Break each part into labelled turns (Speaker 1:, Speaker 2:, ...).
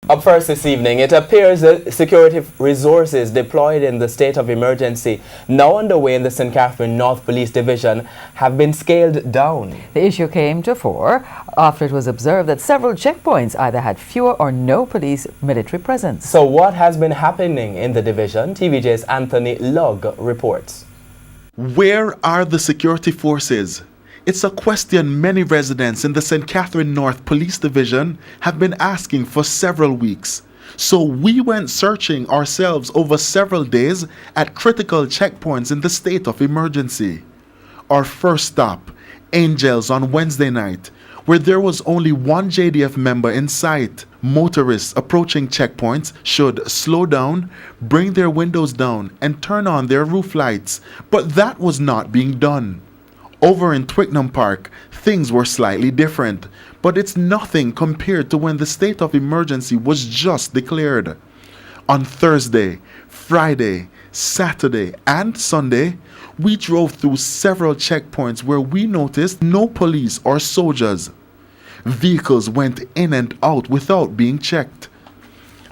Speaker 1: Up first this evening, it appears that security resources deployed in the state of emergency now underway in the St. Catherine North Police Division have been scaled down.
Speaker 2: The issue came to fore after it was observed that several checkpoints either had fewer or no police military presence.
Speaker 1: So what has been happening in the division? TVJ's Anthony Lugg reports.
Speaker 3: Where are the security forces? It's a question many residents in the St. Catherine North Police Division have been asking for several weeks. So we went searching ourselves over several days at critical checkpoints in the state of emergency. Our first stop, Angels on Wednesday night, where there was only one JDF member in sight. Motorists approaching checkpoints should slow down, bring their windows down, and turn on their roof lights, but that was not being done. Over in Twickenham Park, things were slightly different, but it's nothing compared to when the state of emergency was just declared. On Thursday, Friday, Saturday, and Sunday, we drove through several checkpoints where we noticed no police or soldiers. Vehicles went in and out without being checked.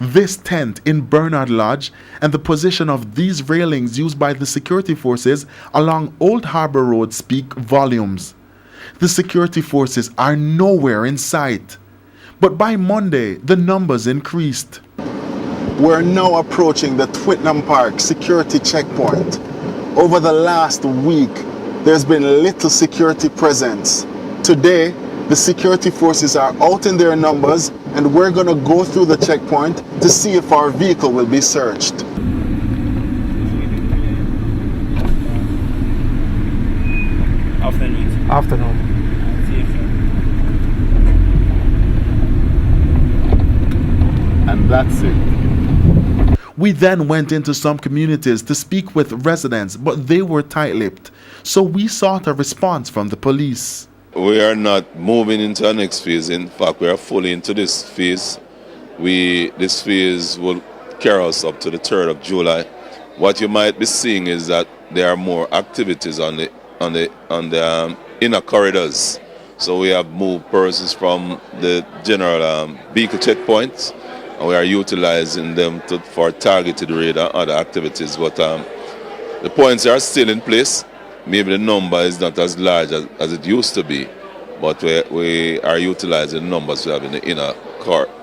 Speaker 3: This tent in Bernard Lodge and the position of these railings used by the security forces along Old Harbour Road speak volumes. The security forces are nowhere in sight. But by Monday, the numbers increased. We're now approaching the Twickenham Park security checkpoint. Over the last week, there's been little security presence. Today, the security forces are out in their numbers, and we're going to go through the checkpoint to see if our vehicle will be searched.
Speaker 4: Afternoon.
Speaker 3: And that's it. We then went into some communities to speak with residents, but they were tight-lipped, so we sought a response from the police.
Speaker 5: We are not moving into the next phase. In fact, we are fully into this phase. This phase will carry us up to the 3rd of July. What you might be seeing is that there are more activities on the inner corridors. So we have moved persons from the general vehicle checkpoints, and we are utilizing them for targeted raid and other activities. But the points are still in place. Maybe the number is not as large as it used to be, but we are utilizing the numbers we have in the inner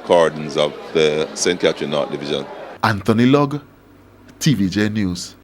Speaker 5: cordons of the St. Catherine North Division.
Speaker 3: Anthony Lugg, TVJ News.